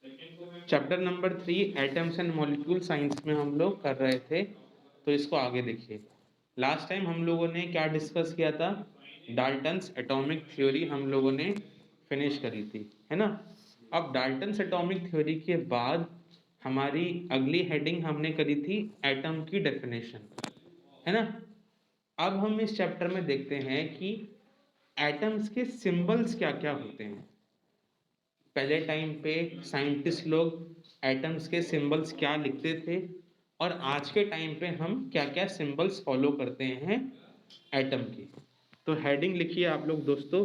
Chapter number 3 atoms and molecule science में हम लोग कर रहे थे, तो इसको आगे देखिए। लास्ट टाइम हम लोगों ने क्या डिस्कस किया था? डाल्टन्स एटॉमिक थ्योरी हम लोगों ने फिनिश करी थी, है ना। अब डाल्टन्स एटॉमिक थ्योरी के बाद हमारी अगली हेडिंग हमने करी थी एटम की डेफिनेशन, है ना। अब हम इस चैप्टर में देखते हैं कि एटम्स के सिंबल्स क्या क्या होते हैं। पहले टाइम पे साइंटिस्ट लोग एटम्स के सिंबल्स क्या लिखते थे, और आज के टाइम पे हम क्या क्या सिंबल्स फॉलो करते हैं एटम की। तो हेडिंग लिखिए आप लोग दोस्तों,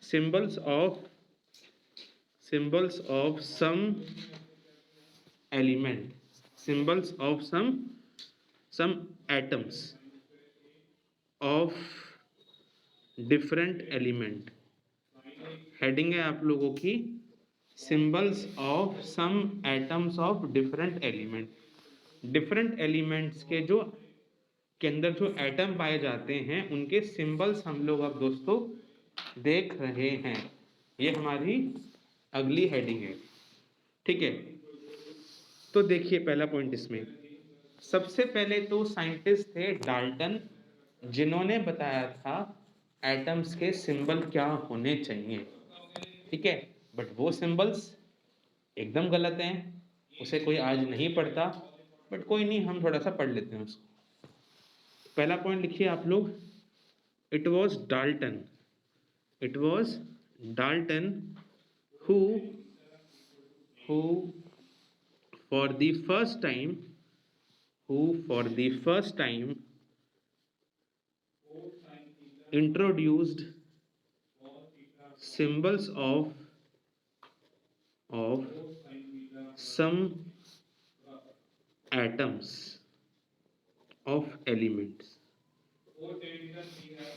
symbols of some element, symbols of some atoms of different element. Heading है आप लोगों की symbols of some atoms of different element. Different elements के अंदर जो एटम पाए जाते हैं उनके सिंबल्स हम लोग अब दोस्तों देख रहे हैं। ये हमारी अगली हेडिंग है, ठीक है। तो देखिए पहला पॉइंट इसमें, सबसे पहले तो साइंटिस्ट थे डाल्टन, जिन्होंने बताया था एटम्स के सिंबल क्या होने चाहिए, ठीक है। बट वो सिंबल्स एकदम गलत हैं, उसे कोई आज नहीं पढ़ता, बट कोई नहीं, हम थोड़ा सा पढ़ लेते हैं उसको। पहला पॉइंट लिखिए आप लोग, it was Dalton, it was Dalton who who for the first time who for the first time introduced symbols of some atoms of elements.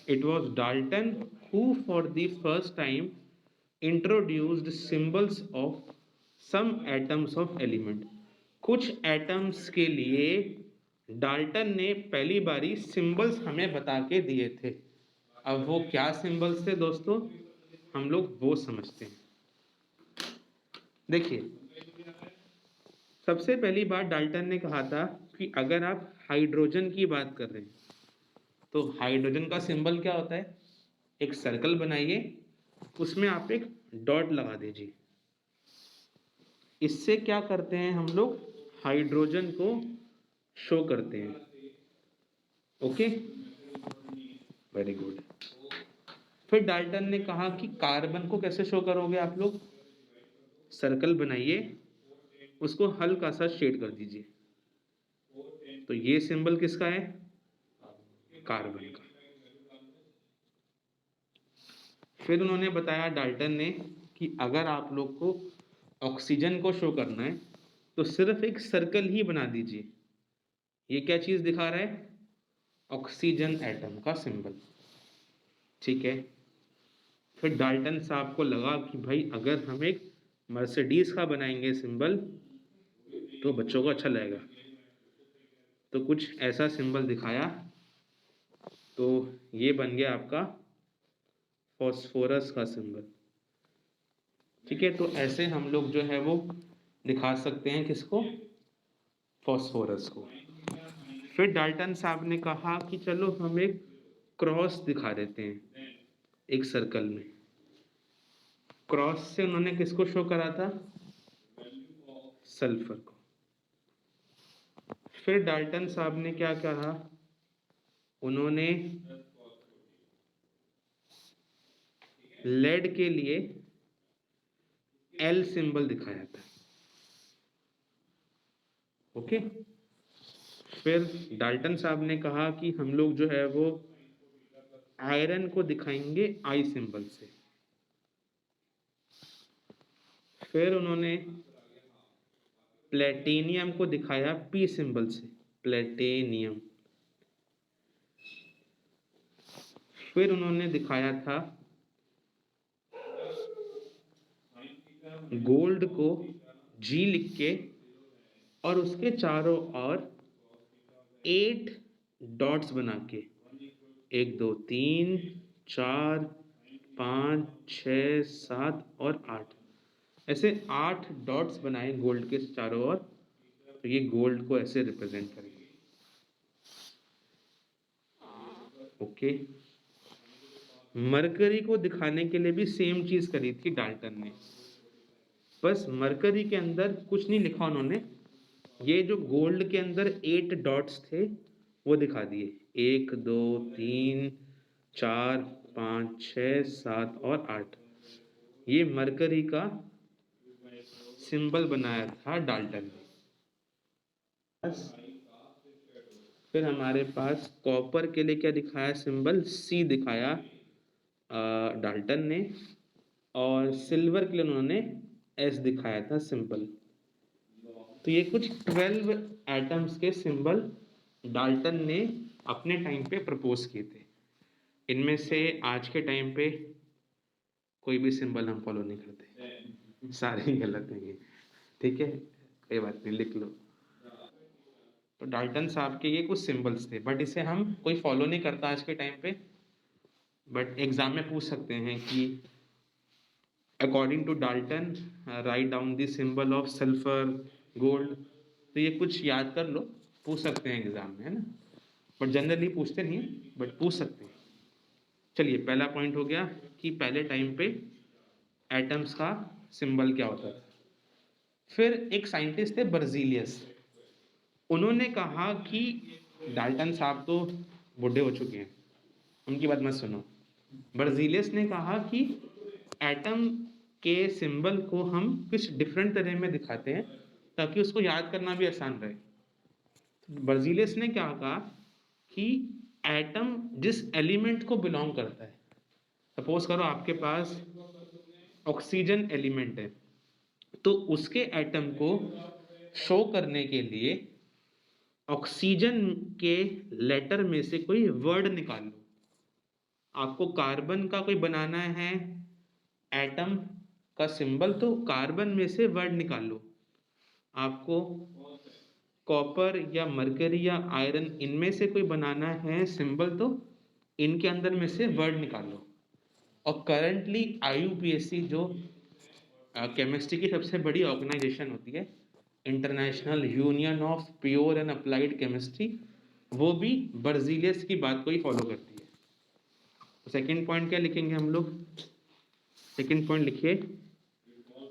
It was Dalton who for the first time introduced symbols of some atoms of element. कुछ atoms के लिए Dalton ने पहली बारी symbols हमें बता के दिए थे। अब वो क्या सिंबल्स थे दोस्तों, हम लोग वो समझते हैं। देखिए, सबसे पहली बात डाल्टन ने कहा था कि अगर आप हाइड्रोजन की बात कर रहे हैं तो हाइड्रोजन का सिंबल क्या होता है? एक सर्कल बनाइए, उसमें आप एक डॉट लगा दीजिए। इससे क्या करते हैं हम लोग? हाइड्रोजन को शो करते हैं। Okay, very good. फिर डाल्टन ने कहा कि कार्बन को कैसे शो करोगे आप लोग? सर्कल बनाइए, उसको हल्का सा शेड कर दीजिए। तो ये सिंबल किसका है? कार्बन का। फिर उन्होंने बताया डाल्टन ने कि अगर आप लोग को ऑक्सीजन को शो करना है तो सिर्फ एक सर्कल ही बना दीजिए। ये क्या चीज दिखा रहा है? ऑक्सीजन एटम का सिंबल, ठीक है। फिर डाल्टन साहब को लगा कि भाई अगर हम एक मर्सिडीज का बनाएंगे सिंबल तो बच्चों को अच्छा लगेगा, तो कुछ ऐसा सिंबल दिखाया। तो ये बन गया आपका फॉस्फोरस का सिंबल, ठीक है। तो ऐसे हम लोग जो है वो दिखा सकते हैं किसको? फॉस्फोरस को। फिर डाल्टन साहब ने कहा कि चलो हम एक क्रॉस दिखा देते हैं एक सर्कल में। क्रॉस से उन्होंने किसको शो करा था? सल्फर को। फिर डाल्टन साहब ने क्या कहा? उन्होंने लेड के लिए एल सिंबल दिखाया था, ओके। फिर डाल्टन साहब ने कहा कि हम लोग जो है वो आयरन को दिखाएंगे आई सिंबल से। फिर उन्होंने प्लेटिनियम को दिखाया पी सिंबल से, प्लेटिनियम। फिर उन्होंने दिखाया था गोल्ड को जी लिख के और उसके चारों ओर 8 डॉट्स बना के, 1 2 3 4 5 6 7 और 8, ऐसे 8 डॉट्स बनाए गोल्ड के चारों ओर, तो ये गोल्ड को ऐसे रिप्रेजेंट करेंगे। ओके, मरकरी को दिखाने के लिए भी सेम चीज करी थी डाल्टन ने, बस मरकरी के अंदर कुछ नहीं लिखा उन्होंने, ये जो गोल्ड के अंदर 8 डॉट्स थे वो दिखा दिए, 1 2 3 4 5 6 7 और 8, ये मरकरी का सिंबल बनाया था डाल्टन ने। फिर हमारे पास कॉपर के लिए क्या दिखाया सिंबल, सी दिखाया डाल्टन ने, और सिल्वर के लिए उन्होंने एस दिखाया था सिंबल। तो ये कुछ 12 एटम्स के सिंबल डाल्टन ने अपने टाइम पे प्रपोज किए थे। इनमें से आज के टाइम पे कोई भी सिंबल हम फॉलो नहीं करते, सारे ही गलत हैं ये, ठीक है, कोई बात नहीं, लिख लो। तो डाल्टन साहब के ये कुछ सिंबल्स थे, बट इसे हम कोई फॉलो नहीं करता आज के टाइम पे, बट एग्जाम में पूछ सकते हैं कि according to Dalton write down the symbol of sulphur gold, तो ये कुछ याद कर लो, पूछ सकते हैं एग्जाम में, है ना, बट जनरली पूछते नहीं है, बट पूछ सकते हैं। चलिए, पहला पॉइंट हो गया कि पहले टाइम पे एटम्स का सिंबल क्या होता था। फिर एक साइंटिस्ट थे बर्जीलियस, उन्होंने कहा कि डाल्टन साहब तो बूढ़े हो चुके हैं, उनकी बात मत सुनो। बर्जीलियस ने कहा कि एटम के सिंबल को हम कुछ डिफरेंट तरह में दिखाते हैं ताकि उसको याद करना भी आसान रहे। बर्जीलियस ने क्या कहा कि एटम जिस एलिमेंट को बिलोंग करता है, सपोज करो आपके पास ऑक्सीजन एलिमेंट है, तो उसके एटम को शो करने के लिए ऑक्सीजन के लेटर में से कोई वर्ड निकाल लो। आपको कार्बन का कोई बनाना है एटम का सिंबल, तो कार्बन में से वर्ड निकाल लो। आपको कॉपर या मरकरी या आयरन इनमें से कोई बनाना है सिंबल, तो इनके अंदर में से वर्ड निकाल लो। और करंटली IUPAC जो केमिस्ट्री की सबसे बड़ी ऑर्गेनाइजेशन होती है, international union of pure and applied chemistry, वो भी बर्जीलियस की बात को ही फॉलो करती है। तो सेकेंड पॉइंट क्या लिखेंगे हम लोग, सेकेंड पॉइंट लिखिए,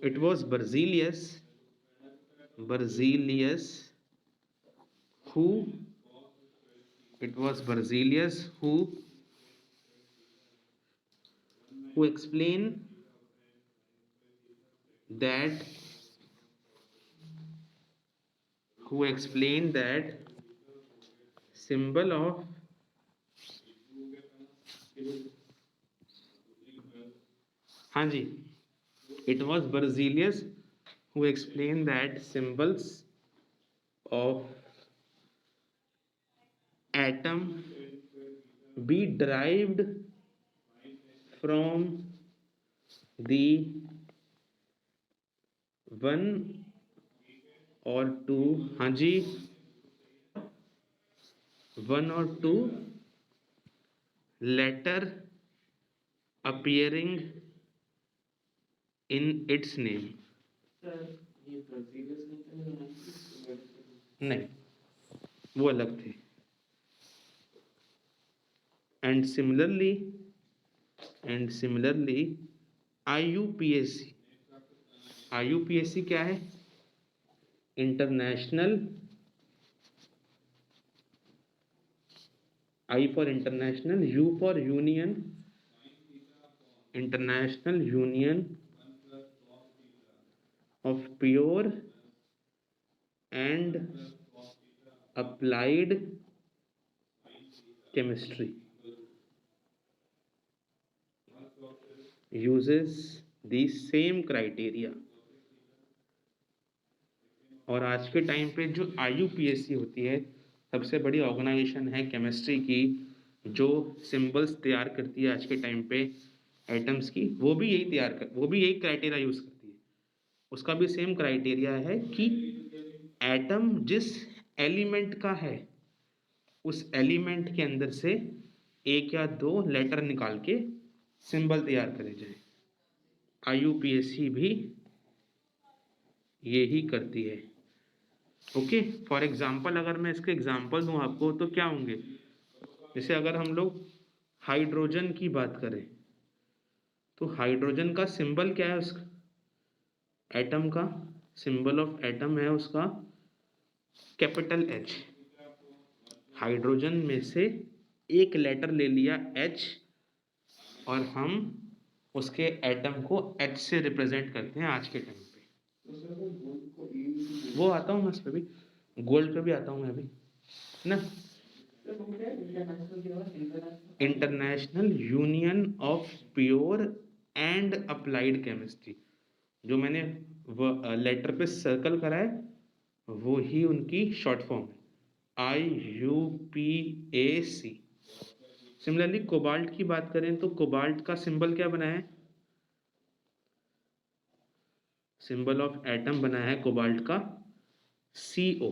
it was Berzelius who it was Berzelius who explained that symbol of हाँ जी, it was Berzelius who explained that symbols of atom be derived from the one or two, हाँ जी, one or two letter appearing in its name। नहीं, वो अलग थे। And similarly IUPAC क्या है, international, I for international, U for union, international union of pure and applied chemistry uses the same criteria। और आज के टाइम पे जो IUPAC होती है, सबसे बड़ी ऑर्गेनाइजेशन है केमिस्ट्री की, जो सिंबल्स तैयार करती है आज के टाइम पे एटम्स की, वो भी यही क्राइटेरिया यूज करती है। उसका भी सेम क्राइटेरिया है कि एटम जिस एलिमेंट का है, उस एलिमेंट के अंदर से एक या दो लेटर निकाल के सिंबल तैयार करे जाए। IUPAC भी ये ही करती है। ओके, फॉर एग्जाम्पल अगर मैं इसके एग्जाम्पल दूं आपको तो क्या होंगे, जैसे अगर हम लोग हाइड्रोजन की बात करें तो हाइड्रोजन का सिंबल क्या है, उसका एटम का सिंबल ऑफ एटम है उसका कैपिटल एच। हाइड्रोजन में से एक लेटर ले लिया एच और हम उसके एटम को एच से रिप्रेजेंट करते हैं आज के टाइम पे। वो आता हूँ मैं उस पर भी, गोल्ड पे भी आता हूँ मैं भी ना। International union of pure and applied chemistry, जो मैंने लेटर पे सर्कल करा है वो ही उनकी शॉर्ट फॉर्म है, IUPAC। सिमिलरली कोबाल्ट की बात करें तो कोबाल्ट का सिंबल क्या बना है, सिंबल ऑफ एटम बना है कोबाल्ट का CO,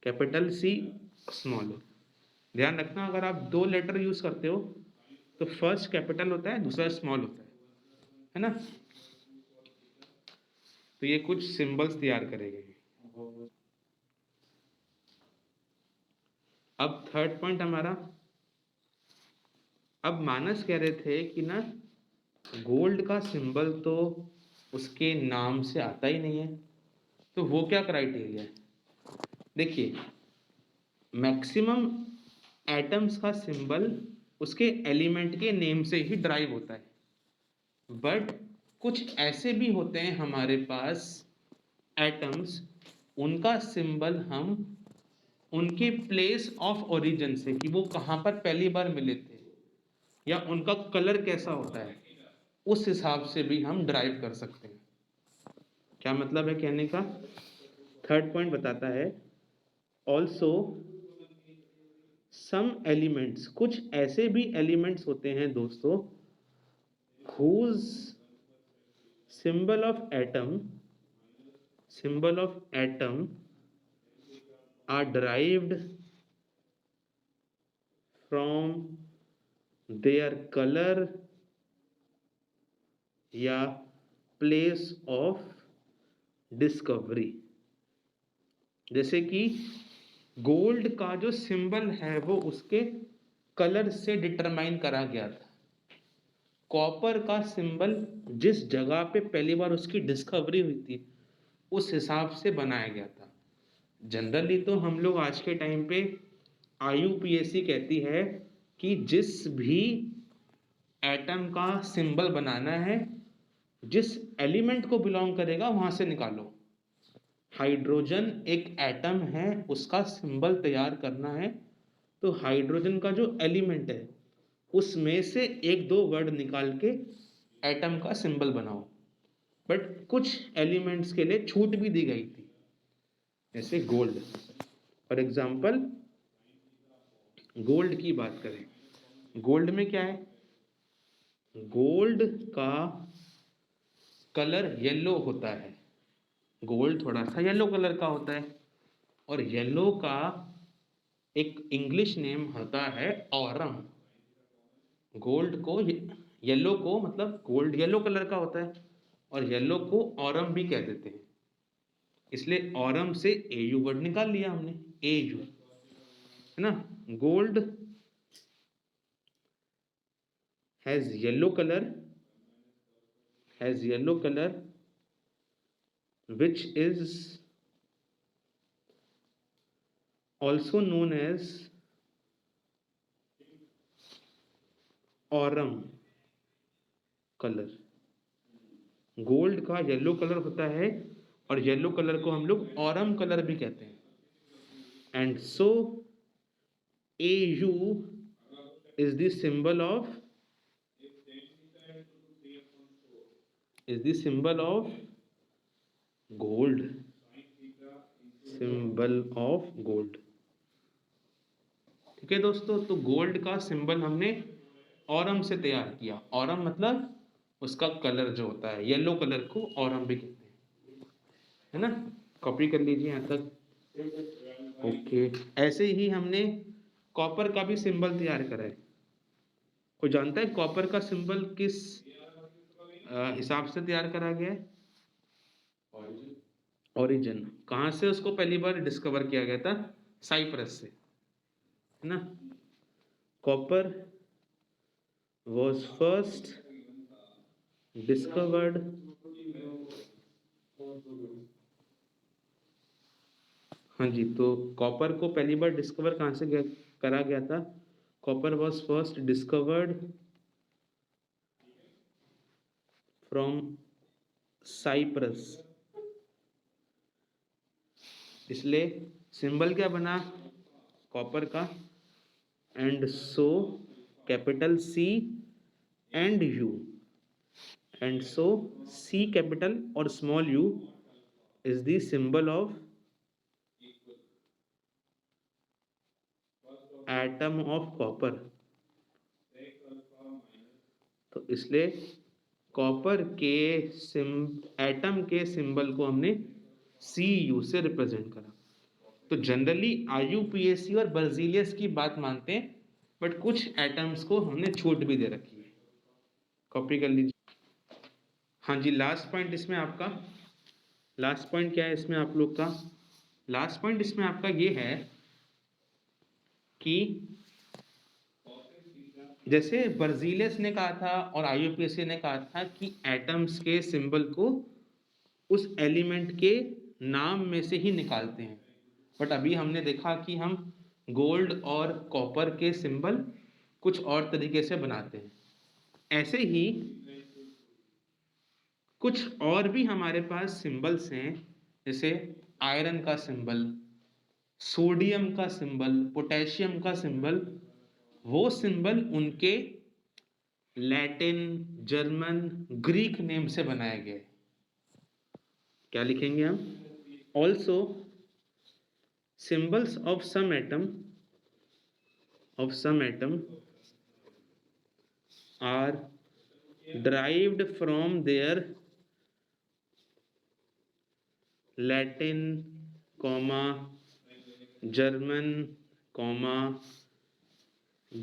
कैपिटल C स्मॉल ओ। ध्यान रखना अगर आप दो लेटर यूज करते हो तो फर्स्ट कैपिटल होता है दूसरा स्मॉल होता है ना। तो ये कुछ सिंबल्स तैयार करेंगे। अब थर्ड पॉइंट हमारा, अब मानस कह रहे थे कि ना गोल्ड का सिंबल तो उसके नाम से आता ही नहीं है, तो वो क्या क्राइटेरिया है। देखिए मैक्सिमम एटम्स का सिंबल उसके एलिमेंट के नेम से ही ड्राइव होता है, बट कुछ ऐसे भी होते हैं हमारे पास एटम्स, उनका सिंबल हम उनके प्लेस ऑफ ओरिजिन से, कि वो कहाँ पर पहली बार मिले थे या उनका कलर कैसा होता है, उस हिसाब से भी हम ड्राइव कर सकते हैं। क्या मतलब है कहने का, थर्ड पॉइंट बताता है ऑल्सो सम एलिमेंट्स, कुछ ऐसे भी एलिमेंट्स होते हैं दोस्तों whose symbol of atom are derived from their color या place of discovery। जैसे कि गोल्ड का जो सिंबल है वो उसके कलर से डिटरमाइन करा गया था, कॉपर का सिंबल जिस जगह पे पहली बार उसकी डिस्कवरी हुई थी उस हिसाब से बनाया गया था। जनरली तो हम लोग आज के टाइम पे IUPAC कहती है कि जिस भी एटम का सिंबल बनाना है जिस एलिमेंट को बिलोंग करेगा वहां से निकालो। हाइड्रोजन एक एटम है, उसका सिंबल तैयार करना है तो हाइड्रोजन का जो एलिमेंट है उसमें से एक दो वर्ड निकाल के एटम का सिंबल बनाओ। बट कुछ एलिमेंट्स के लिए छूट भी दी गई थी, जैसे गोल्ड। फॉर एग्जाम्पल गोल्ड की बात करें, गोल्ड में क्या है, गोल्ड का कलर येलो होता है, गोल्ड थोड़ा सा येलो कलर का होता है, और येलो का एक इंग्लिश नेम होता है ऑरम। गोल्ड को येलो को मतलब गोल्ड येलो कलर का होता है और येलो को ऑरम भी कह देते हैं, इसलिए ऑरम से AU वर्ड निकाल लिया हमने, AU है ना। Gold has yellow colour which is also known as Aurum colour. Gold का येलो कलर होता है और येलो कलर को हम लोग ऑरम कलर भी कहते हैं। And so AU is the symbol of gold, symbol of gold. ठीक है दोस्तों, तो गोल्ड का सिंबल हमने ऑरम से तैयार किया। ऑरम मतलब उसका कलर जो होता है, येलो कलर को ऑरम भी कहते हैं, है ना। कॉपी कर लीजिए यहाँ तक। ओके, ऐसे ही हमने कॉपर का भी सिंबल तैयार करा है। कोई जानता है कॉपर का सिंबल किस हिसाब से तैयार करा गया है। ओरिजिन कहाँ से उसको पहली बार डिस्कवर किया गया था? साइप्रस से, है ना। कॉपर वॉज फर्स्ट डिस्कवर्ड हाँ जी, तो कॉपर को पहली बार डिस्कवर कहाँ से करा गया था? Copper was first discovered from Cyprus. इसलिए सिंबल क्या बना कॉपर का? And so capital C and U, and so C capital और small U is the symbol of atom of copper. तो इसलिए कॉपर के एटम के सिंबल को हमने सी यू से रिप्रेजेंट करा। तो जनरली IUPAC और बर्जीलियस की बात मानते हैं, बट कुछ एटम्स को हमने छूट भी दे रखी है, कॉपी कर लीजिए। हाँ जी, लास्ट पॉइंट इसमें आपका, लास्ट पॉइंट क्या है इसमें आप लोग का? लास्ट पॉइंट इसमें आपका ये है कि जैसे बर्जीलियस ने कहा था और IUPAC ने कहा था कि एटम्स के सिंबल को उस एलिमेंट के नाम में से ही निकालते हैं, बट अभी हमने देखा कि हम गोल्ड और कॉपर के सिंबल कुछ और तरीके से बनाते हैं। ऐसे ही कुछ और भी हमारे पास सिंबल्स हैं, जैसे आयरन का सिंबल, सोडियम का सिंबल, पोटेशियम का सिंबल। वो सिंबल उनके लैटिन, जर्मन, ग्रीक नेम से बनाए गए। क्या लिखेंगे हम? Also symbols of some atom are derived from their Latin, German,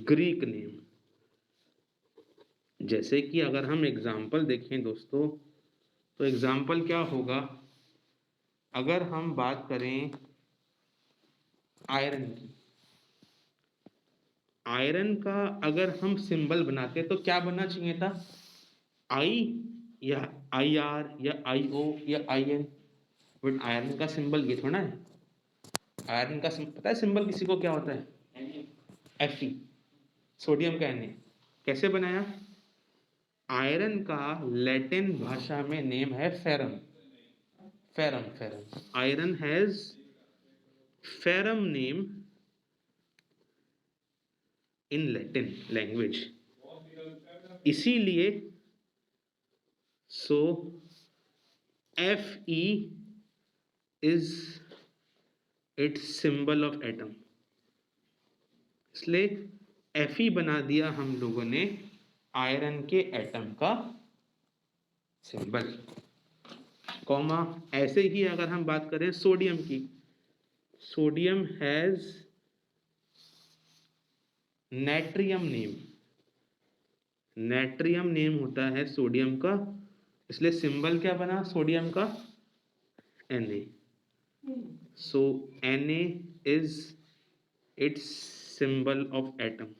Greek name। जैसे कि अगर हम एग्जाम्पल देखें दोस्तों, तो एग्जाम्पल क्या होगा? अगर हम बात करें आयरन की, आयरन का अगर हम सिंबल बनाते तो क्या बनना चाहिए था? आई या IR या IO या IN। बट आयरन का सिंबल ये थोड़ा है। आयरन का पता है सिंबल किसी को क्या होता है? Fe। सोडियम का Na। कैसे बनाया? आयरन का लैटिन भाषा में नेम है ferrum. Ferrum iron has ferrum name in Latin language. इसीलिए सो Fe is it's symbol of atom. इसलिए Fe बना दिया हम लोगों ने आयरन के एटम का सिंबल। कॉमा ऐसे ही अगर हम बात करें सोडियम की, sodium has natrium name. Natrium name होता है सोडियम का, इसलिए सिंबल क्या बना सोडियम का? Na। So Na is it's symbol of atom.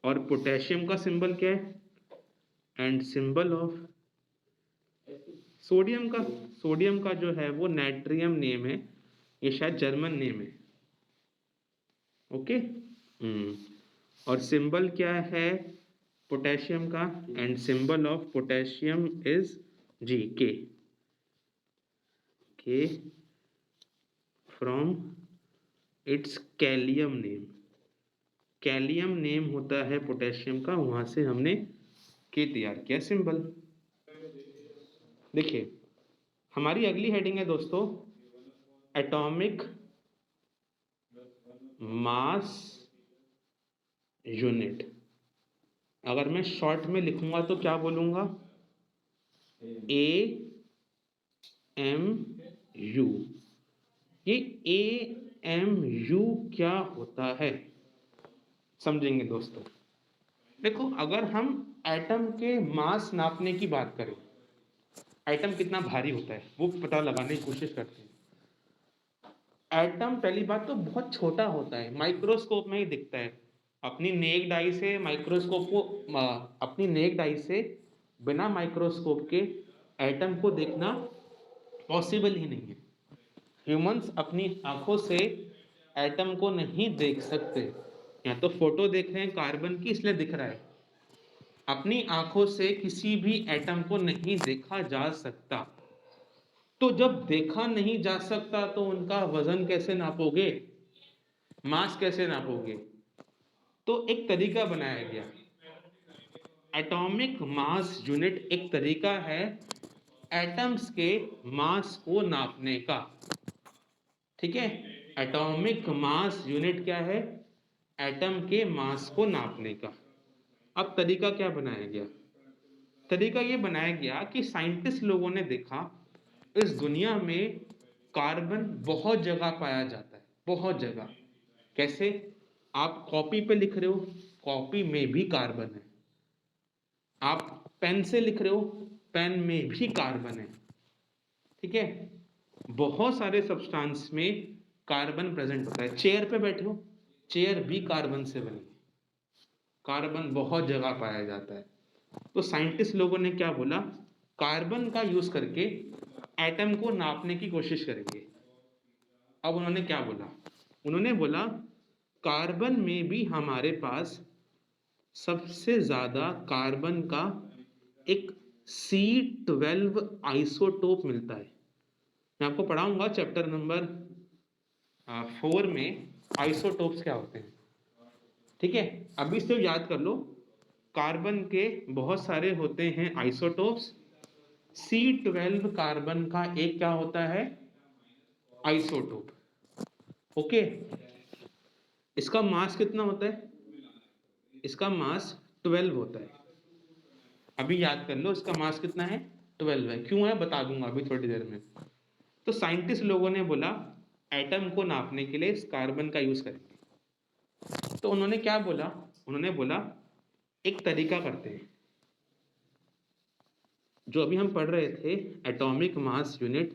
और पोटेशियम का सिंबल क्या है? एंड सिंबल ऑफ सोडियम का जो है वो नाइट्रियम नेम है, ये शायद जर्मन नेम है। ओके। और सिंबल क्या है पोटेशियम का? And symbol of potassium is K। K from its kalium name. Kalium name होता है पोटेशियम का, वहां से हमने K तैयार किया सिंबल। देखिए हमारी अगली हेडिंग है दोस्तों एटॉमिक मास यूनिट। अगर मैं शॉर्ट में लिखूंगा तो क्या बोलूंगा? AMU। ये AMU क्या होता है समझेंगे दोस्तों। देखो अगर हम एटम के मास नापने की बात करें एटम कितना भारी होता है वो पता लगाने की कोशिश करते हैं। एटम पहली बात तो बहुत छोटा होता है, माइक्रोस्कोप में ही दिखता है। अपनी नेक्ड आई से माइक्रोस्कोप को अपनी नेक्ड आई से बिना माइक्रोस्कोप के एटम को देखना पॉसिबल ही नहीं है। ह्यूमंस अपनी आंखों से एटम को नहीं देख सकते। या तो फोटो देख रहे हैं कार्बन की इसलिए दिख रहा है, अपनी आंखों से किसी भी एटम को नहीं देखा जा सकता। तो जब देखा नहीं जा सकता तो उनका वजन कैसे नापोगे, मास कैसे नापोगे? तो एक तरीका बनाया गया, एटॉमिक मास यूनिट एक तरीका है एटम्स के मास को नापने का। ठीक है, एटॉमिक मास यूनिट क्या है? एटम के मास को नापने का। अब तरीका क्या बनाया गया? तरीका ये बनाया गया कि साइंटिस्ट लोगों ने देखा इस दुनिया में कार्बन बहुत जगह पाया जाता है, बहुत जगह। कैसे? आप कॉपी पे लिख रहे हो, कॉपी में भी कार्बन है। आप पेन से लिख रहे हो, पेन में भी कार्बन है। ठीक है, बहुत सारे सब्सटेंस में कार्बन प्रेजेंट होता है। चेयर पे बैठे हो, चेयर भी कार्बन से बनी है। कार्बन बहुत जगह पाया जाता है। तो साइंटिस्ट लोगों ने क्या बोला, कार्बन का यूज करके एटम को नापने की कोशिश करेंगे। अब उन्होंने क्या बोला? उन्होंने बोला कार्बन में भी हमारे पास सबसे ज्यादा कार्बन का एक C12 आइसोटोप मिलता है। मैं आपको पढ़ाऊंगा चैप्टर नंबर 4 में आइसोटोप्स क्या होते हैं। ठीक है, अभी सिर्फ याद कर लो, कार्बन के बहुत सारे होते हैं आइसोटोप्स। C12 कार्बन का एक क्या होता है? आइसोटोप। ओके, इसका मास कितना होता है? इसका मास 12 होता है। अभी याद कर लो इसका मास कितना है? 12 है। क्यों है बता दूंगा अभी थोड़ी देर में। तो साइंटिस्ट लोगों ने बोला एटम को नापने के लिए इस कार्बन का यूज करेंगे। तो उन्होंने क्या बोला? उन्होंने बोला एक तरीका करते हैं, जो अभी हम पढ़ रहे थे एटॉमिक मास यूनिट,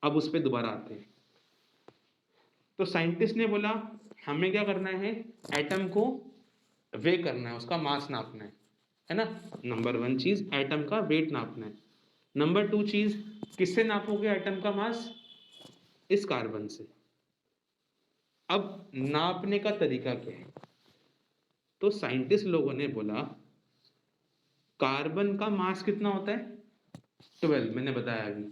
अब उस पर दोबारा आते हैं। तो साइंटिस्ट ने बोला हमें क्या करना है, एटम को वे करना है, उसका मास नापना है ना। नंबर 1 चीज एटम का वेट नापना है। नंबर 2 चीज किससे नापोगे एटम का मास? इस कार्बन से। अब नापने का तरीका क्या है? तो साइंटिस्ट लोगों ने बोला कार्बन का मास कितना होता है? 12, मैंने बताया अभी।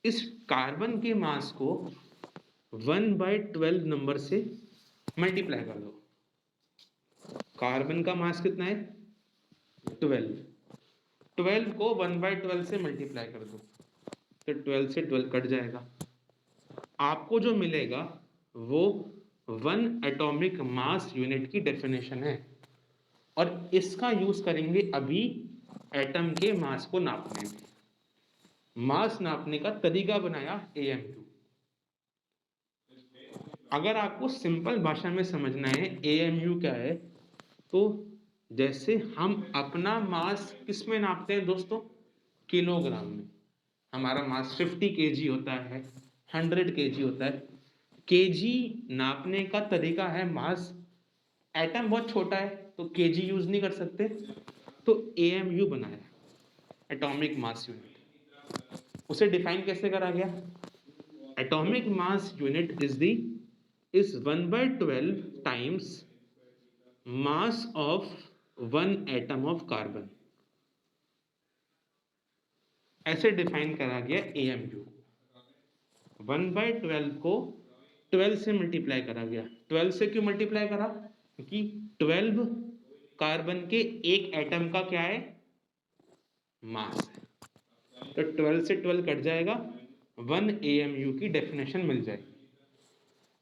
इस कार्बन के मास को 1/12 नंबर से मल्टीप्लाई कर दो। कार्बन का मास कितना है? 12। 12 को 1/12 से मल्टीप्लाई कर दो, तो 12 से 12 कट जाएगा। आपको जो मिलेगा वो 1 एटॉमिक मास यूनिट की डेफिनेशन है, और इसका यूज करेंगे अभी एटम के मास को नापने में। मास नापने का तरीका बनाया AMU। अगर आपको सिंपल भाषा में समझना है AMU क्या है, तो जैसे हम अपना मास किस में नापते हैं दोस्तों? किलोग्राम में। हमारा मास 50 kg होता है, 100 kg होता है। केजी नापने का तरीका है मास। एटम बहुत छोटा है तो केजी यूज नहीं कर सकते, तो AMU बनाया, एटॉमिक मास यूनिट। उसे डिफाइन कैसे करा गया? Atomic mass unit is 1/12 times mass of 1 atom of carbon. ऐसे डिफाइन करा गया AMU। 1/12 को 12 से मल्टीप्लाई करा गया। 12 से क्यों मल्टीप्लाई करा? क्योंकि 12 कार्बन के एक एटम का क्या है? मास है। तो 12 से 12 कट जाएगा, 1 AMU की डेफिनेशन मिल जाएगी।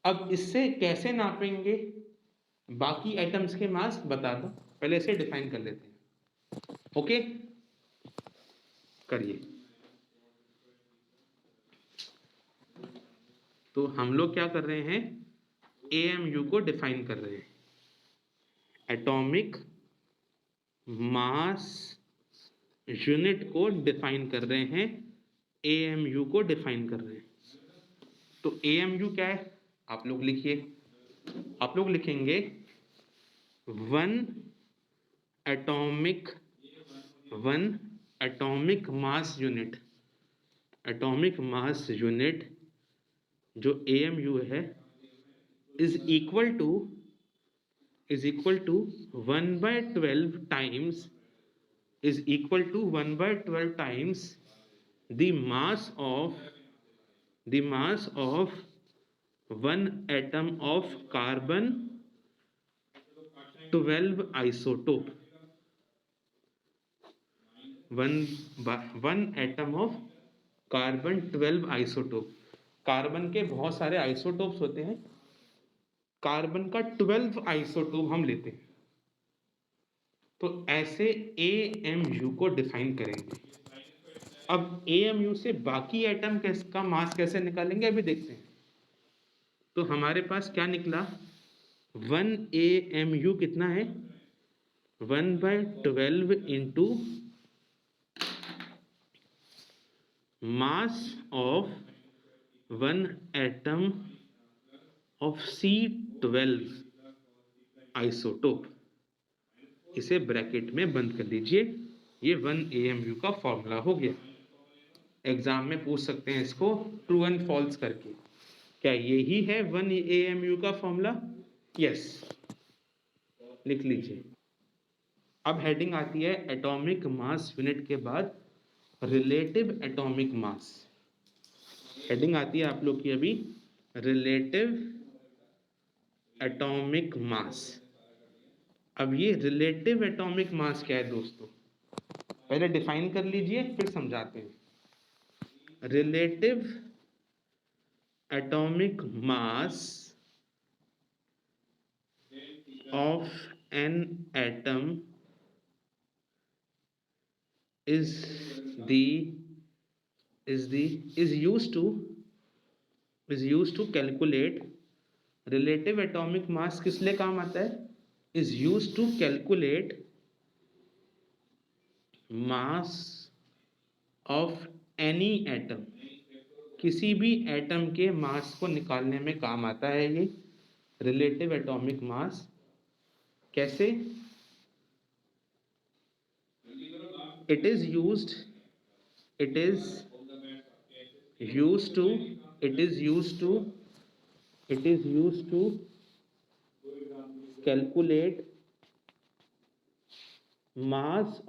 अब इससे कैसे नापेंगे बाकी एटम्स के मास बता दो, पहले इसे डिफाइन कर लेते हैं। ओके, करिए। तो हम लोग क्या कर रहे हैं, AMU को डिफाइन कर रहे हैं, एटॉमिक मास यूनिट को डिफाइन कर रहे हैं, एएमयू को डिफाइन कर रहे हैं। तो एएमयू क्या है आप लोग लिखिए, आप लोग लिखेंगे one atomic mass unit, atomic mass unit जो एएमयू है is equal to 1/12 times is equal to 1/12 times the mass of one atom of carbon 12 isotope, one atom of carbon 12 isotope. Carbon के बहुत सारे आइसोटोप्स होते हैं, carbon का 12 isotope हम लेते हैं, तो ऐसे एएमयू को डिफाइन करेंगे। अब एएमयू से बाकी एटम का मास कैसे निकालेंगे अभी देखते हैं। तो हमारे पास क्या निकला, 1 एएमयू कितना है, 1/12 into mass of one atom of C12 isotope. इसे ब्रैकेट में बंद कर दीजिए, ये 1 एएमयू का फॉर्मूला हो गया। एग्जाम में पूछ सकते हैं इसको ट्रू एंड फॉल्स करके, क्या यही है 1 एएमयू का फॉर्मूला? यस, लिख लीजिए। अब हेडिंग आती है एटॉमिक मास यूनिट के बाद रिलेटिव एटॉमिक मास। हेडिंग आती है आप लोग की अभी रिलेटिव एटॉमिक मास। अब ये रिलेटिव एटॉमिक मास क्या है दोस्तों, पहले डिफाइन कर लीजिए फिर समझाते हैं। Relative atomic mass of an atom is used to calculate, relative atomic mass किस लिए काम आता है, is used to calculate mass of any atom, किसी भी एटम के मास को निकालने में काम आता है ये रिलेटिव एटॉमिक मास। कैसे? it is used to calculate mass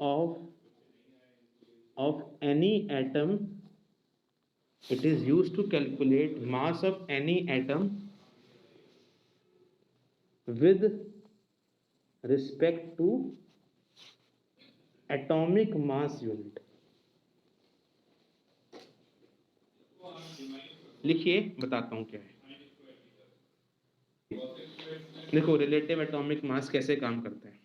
of any atom, it is used to calculate mass of any atom with respect to atomic mass unit। लिखिए, बताता हूं क्या है। देखो रिलेटिव एटॉमिक मास कैसे काम करता है।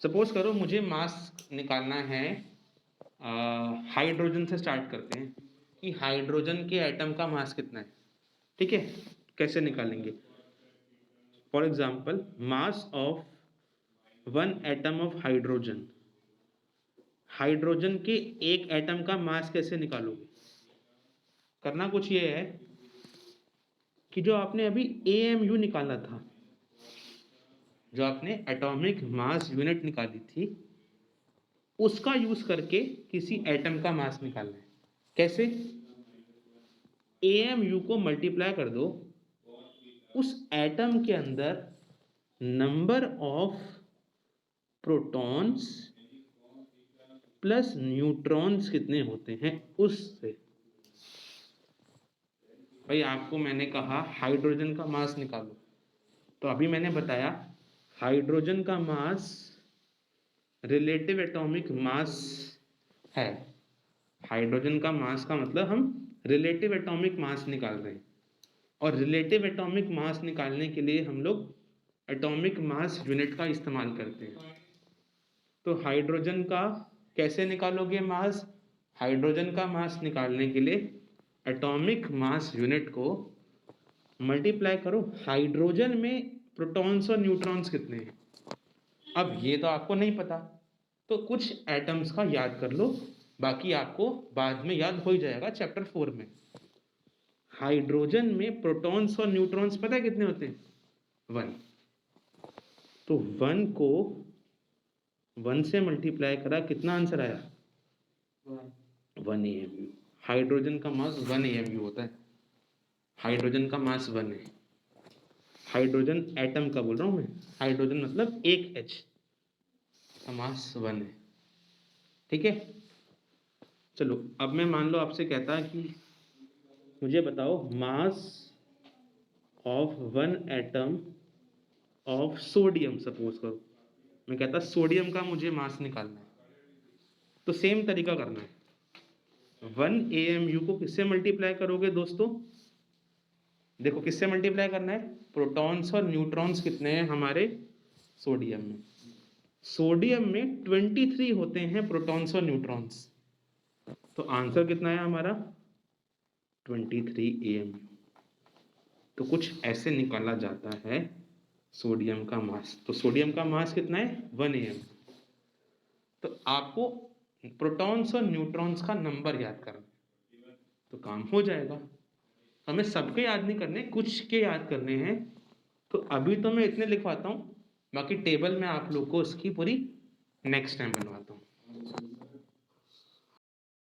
सपोज करो मुझे मास निकालना है, हाइड्रोजन से स्टार्ट करते हैं कि हाइड्रोजन के एटम का मास कितना है, ठीक है। कैसे निकालेंगे? For example mass of one atom of hydrogen, hydrogen के एक एटम का मास कैसे निकालोगे? करना कुछ ये है कि जो आपने अभी एएमयू निकाला था, जो आपने एटॉमिक मास यूनिट निकाली थी, उसका यूज करके किसी एटम का मास निकालना है। कैसे? एएमयू को मल्टीप्लाई कर दो उस एटम के अंदर number of protons plus neutrons कितने होते हैं उससे। भाई आपको मैंने कहा हाइड्रोजन का मास निकालो, तो अभी मैंने बताया हाइड्रोजन का मास रिलेटिव एटॉमिक मास है। हाइड्रोजन का मास का मतलब हम रिलेटिव एटॉमिक मास निकाल रहे हैं, और रिलेटिव एटॉमिक मास निकालने के लिए हम लोग एटॉमिक मास यूनिट का इस्तेमाल करते हैं। तो हाइड्रोजन का कैसे निकालोगे मास? हाइड्रोजन का मास निकालने के लिए एटॉमिक मास यूनिट को मल्टीप्लाई करो हाइड्रोजन में प्रोटॉन्स और न्यूट्रॉन्स कितने हैं। अब ये तो आपको नहीं पता, तो कुछ एटम्स का याद कर लो, बाकी आपको बाद में याद हो ही जाएगा चैप्टर 4 में। हाइड्रोजन में प्रोटॉन्स और न्यूट्रॉन्स पता है कितने होते हैं? 1। तो 1 को 1 से मल्टीप्लाई करा, कितना आंसर आया? 1 AMU। हाइड्रोजन का मास 1 AMU होता है, हाइड्रोजन का मास 1 है। हाइड्रोजन एटम का बोल रहा हूँ मैं, हाइड्रोजन मतलब एक H का मास 1 है, ठीक है। चलो अब मैं मान लो आपसे कहता कि मुझे बताओ mass of 1 atom of sodium, suppose करो मैं कहता सोडियम का मुझे मास निकालना है, तो सेम तरीका करना है। 1 AMU को किससे मल्टीप्लाई करोगे दोस्तों? देखो किससे मल्टीप्लाई करना है, प्रोटॉन्स और न्यूट्रॉन्स कितने हैं हमारे सोडियम में? सोडियम में 23 होते हैं प्रोटॉन्स और न्यूट्रॉन्स, तो आंसर कितना है हमारा? 23 AMU। तो कुछ ऐसे निकाला जाता है सोडियम का मास। तो सोडियम का मास कितना है? 1 AMU। तो आपको प्रोटॉन्स और न्यूट्रॉन्स का नंबर याद करना, तो काम हो जाएगा। हमें सबके याद नहीं करने, कुछ के याद करने हैं। तो अभी तो मैं इतने लिखवाता हूँ, बाकी टेबल में आप लोग को उसकी पूरी नेक्स्ट टाइम बनवाता हूँ।